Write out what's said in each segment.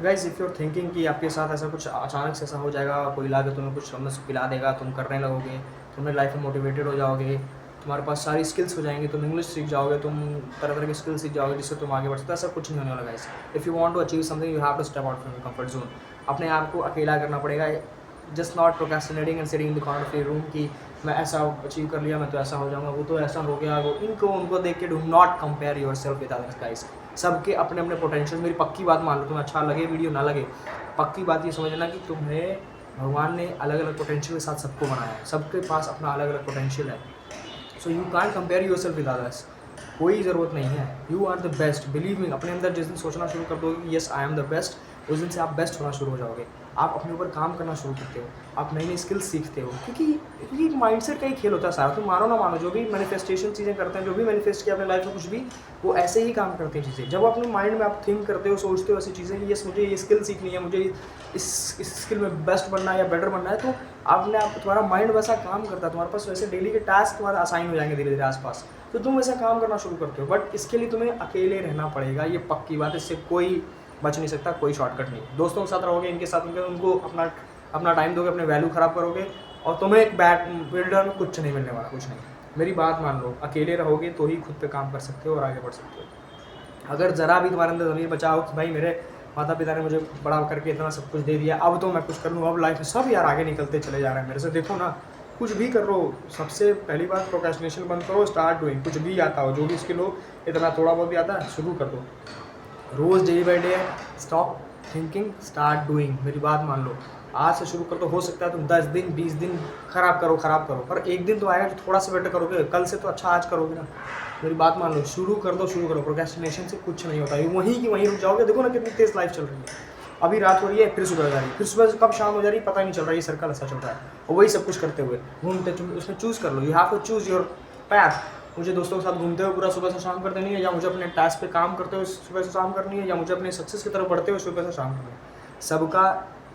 Guys if you're thinking कि आपके साथ ऐसा कुछ अचानक से ऐसा हो जाएगा, कोई ला के तुम्हें कुछ समझ पिला देगा, तुम करने लगोगे, तुम लाइफ में मोटिवेटेड हो जाओगे, तुम्हारे पास सारी स्किल्स हो जाएंगी, तुम इंग्लिश सीख जाओगे, तुम तरह तरह की स्किल्स सीख जाओगे जिससे तुम आगे बढ़ सकते हो, ऐसा कुछ नहीं होने वाला guys. If you want to achieve something you have to step out from your comfort zone. अपने आप को अकेला करना पड़ेगा। Just not procrastinating and sitting in the corner of your room कि मैं ऐसा अचीव कर लिया, मैं तो ऐसा हो जाऊंगा, वो तो ऐसा हो गया, वो इनको उनको देख के do not compare yourself with others guys. सबके अपने अपने पोटेंशियल, मेरी पक्की बात मान लो, तुम्हें अच्छा लगे वीडियो ना लगे, पक्की बात ये समझना कि तुम्हें भगवान ने अलग अलग पोटेंशियल के साथ सबको बनाया है, सबके पास अपना अलग अलग पोटेंशियल है। So you can't compare yourself with others, कोई ज़रूरत नहीं है। You are the best, believe me. अपने अंदर जिस दिन सोचना शुरू कर दोगे कि yes I am the best, उस दिन से आप बेस्ट होना शुरू हो जाओगे। आप अपने ऊपर काम करना शुरू करते हो, आप नई नई स्किल्स सीखते हो, क्योंकि माइंडसेट का ही खेल होता है सारा। तुम मानो ना मानो, जो भी मैनिफेस्टेशन चीज़ें करते हैं, जो भी मैनिफेस्ट किया अपने लाइफ में कुछ भी, वो ऐसे ही काम करते हैं चीज़ें। जब अपने माइंड में आप थिंक करते हो, सोचते हो ऐसी चीज़ें कि यस मुझे ये स्किल सीखनी है, मुझे इस स्किल में बेस्ट बनना है या बेटर बनना है, तो आपने आप तुम्हारा माइंड वैसा काम करता है, तुम्हारे पास वैसे डेली के टास्क तुम्हारे असाइन हो जाएंगे धीरे धीरे आसपास, तो तुम वैसा काम करना शुरू करते हो। बट इसके लिए तुम्हें अकेले रहना पड़ेगा, ये पक्की बात है, इससे कोई बच नहीं सकता, कोई शॉर्टकट नहीं। दोस्तों के साथ रहोगे, इनके साथ उनको अपना टाइम दोगे, अपने वैल्यू ख़राब करोगे, और तुम्हें एक बैक बिल्डर में कुछ नहीं मिलने वाला, कुछ नहीं। मेरी बात मान लो, अकेले रहोगे तो ही खुद पे काम कर सकते हो और आगे बढ़ सकते हो। अगर ज़रा भी तुम्हारे अंदर ज़मीर बचा हो कि भाई मेरे माता पिता ने मुझे बड़ा करके इतना सब कुछ दे दिया, अब तो मैं कुछ कर लूँ, अब लाइफ में सब यार आगे निकलते चले जा रहे हैं मेरे से, देखो ना, कुछ भी कर लो। सबसे पहली बात प्रोक्रेस्टिनेशन बंद करो, स्टार्ट डूइंग। कुछ भी आता हो, जो भी स्किल हो, इतना थोड़ा बहुत भी आता है, शुरू कर दो। रोज़ day by day stop thinking, start doing. मेरी बात मान लो, आज से शुरू कर दो। हो सकता है तुम 10 दिन 20 दिन खराब करो, पर एक दिन तो आएगा जो थोड़ा सा बेटर करोगे, कल से तो अच्छा आज करोगे ना। मेरी बात मान लो, शुरू कर दो, शुरू करो। प्रोक्रेस्टिनेशन से कुछ नहीं होता है, वहीं की वहीं रुक जाओगे। देखो ना कितनी तेज़ लाइफ चल रही है, अभी रात हो रही है, फिर सुबह हो जा रही है, फिर सुबह से कब शाम हो जा रही है पता ही नहीं चल रहा है। ये सर्कल ऐसा चल रहा है, और वही सब कुछ करते हुए घूमते, उसमें चूज़ कर लो। You have to choose your path. मुझे दोस्तों के साथ घूमते हुए पूरा सुबह से शाम कर देनी है, या मुझे अपने टास्क पे काम करते हुए सुबह से शाम करनी है, या मुझे अपने सक्सेस की तरफ बढ़ते हुए सुबह से शाम करनी है। सबका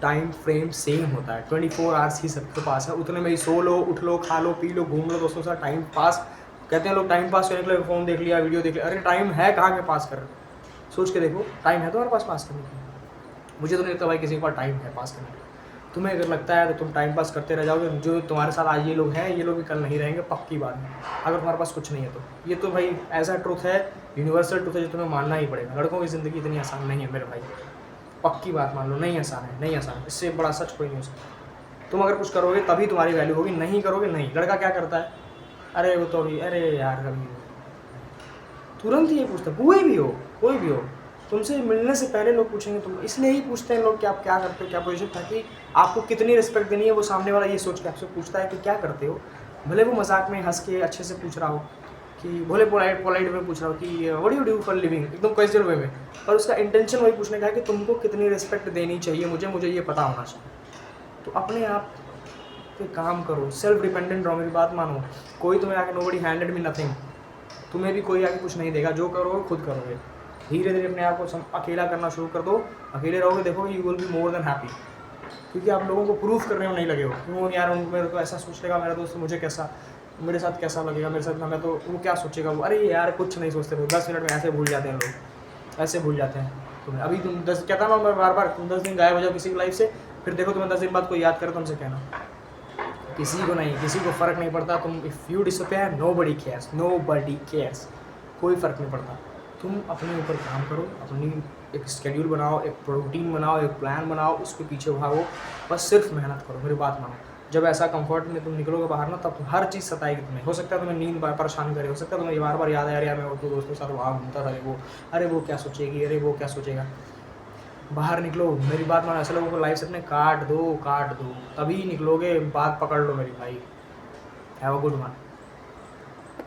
टाइम फ्रेम सेम होता है, 24 आवर्स ही सबके पास है। उतने में ही सो लो, उठ लो, खा लो, पी लो, घूम लो, दोस्तों के साथ टाइम पास। कहते हैं लोग टाइम पास करने के लिए फ़ोन देख लिया, वीडियो देख लिया। अरे टाइम है कहाँ के पास कर, सोच के देखो, टाइम है तुम्हारे पास करने के लिए? मुझे तो नहीं लगता भाई किसी के पास टाइम है पास करने के लिए। तुम्हें अगर लगता है तो तुम टाइम पास करते रह जाओगे। जो तुम्हारे साथ आज ये लोग हैं, ये लोग भी कल नहीं रहेंगे, पक्की बात है। अगर तुम्हारे पास कुछ नहीं है तो ये तो भाई ऐसा ट्रुथ है, यूनिवर्सल ट्रुथ है, जो तुम्हें मानना ही पड़ेगा। लड़कों की ज़िंदगी इतनी आसान नहीं है मेरे भाई, पक्की बात मान लो, नहीं आसान है, नहीं आसान है। इससे बड़ा सच कोई नहीं हो सकता। तुम अगर कुछ करोगे तभी तुम्हारी वैल्यू होगी, नहीं करोगे नहीं। लड़का क्या करता है, अरे वो तो अभी, अरे यार कभी, तुरंत ही ये पूछता है। कोई भी हो, तुमसे मिलने से पहले लोग पूछेंगे, तुम इसलिए ही पूछते हैं लोग कि आप क्या करते हो, क्या पोजीशन, ताकि आपको कितनी रिस्पेक्ट देनी है, वो सामने वाला ये सोच के आपसे पूछता है कि क्या करते हो। भले वो मजाक में हंस के अच्छे से पूछ रहा हो, कि भले पोलाइट में पूछ रहा हो कि what do you do for living, एकदम कैजुअल वे में, पर उसका इंटेंशन वही पूछने का है कि तुमको कितनी रिस्पेक्ट देनी चाहिए मुझे ये पता होना चाहिए। तो अपने आप पे काम करो, सेल्फ डिपेंडेंट रहो। मेरी बात मानो, कोई तुम्हें आके, नोबडी हैंडेड मी नथिंग, तुम्हें भी कोई आगे कुछ नहीं देगा। जो करोगे खुद करोगे। धीरे धीरे अपने आप को अकेला करना शुरू कर दो। अकेले रहोगे, देखोगे you will be more than happy, क्योंकि आप लोगों को प्रूफ करने में नहीं लगे हो। क्यों यार, मेरे को ऐसा सोच लेगा मेरा दोस्त, मेरे साथ कैसा लगेगा, मेरे साथ मैं तो, वो क्या सोचेगा वो। अरे यार कुछ नहीं सोचते लोग, 10 मिनट में ऐसे भूल जाते हैं लोग, ऐसे भूल जाते हैं। तुम्हें अभी तुम 10 कहता ना मैं बार तुम 10 दिन गायब हो जाओ किसी की लाइफ से, फिर देखो तुम्हें 10 दिन बाद कोई याद करे, तुमसे कहना किसी को नहीं, किसी को फ़र्क नहीं पड़ता। तुम if you disappear, nobody cares, कोई फ़र्क नहीं पड़ता। तुम अपने ऊपर काम करो, अपनी एक स्केड्यूल बनाओ, एक रूटीन बनाओ, एक प्लान बनाओ, उसके पीछे भागो, बस सिर्फ मेहनत करो। मेरी बात मानो, जब ऐसा कंफर्ट में तुम निकलोगे बाहर ना, तब हर चीज़ सताएगी तुम्हें। हो सकता है तुम्हें नींद परेशान करे, हो सकता है तुम्हें बार बार याद आए, यार मैं तो दोस्तों के साथ वहाँ घूमता था, अरे वो क्या सोचेगी, अरे वो क्या सोचेगा। बाहर निकलो, मेरी बात मानो। ऐसे लोगों को लाइफ से अपने काट दो, तभी निकलोगे। बात पकड़ लो मेरी भाई। Have a good one.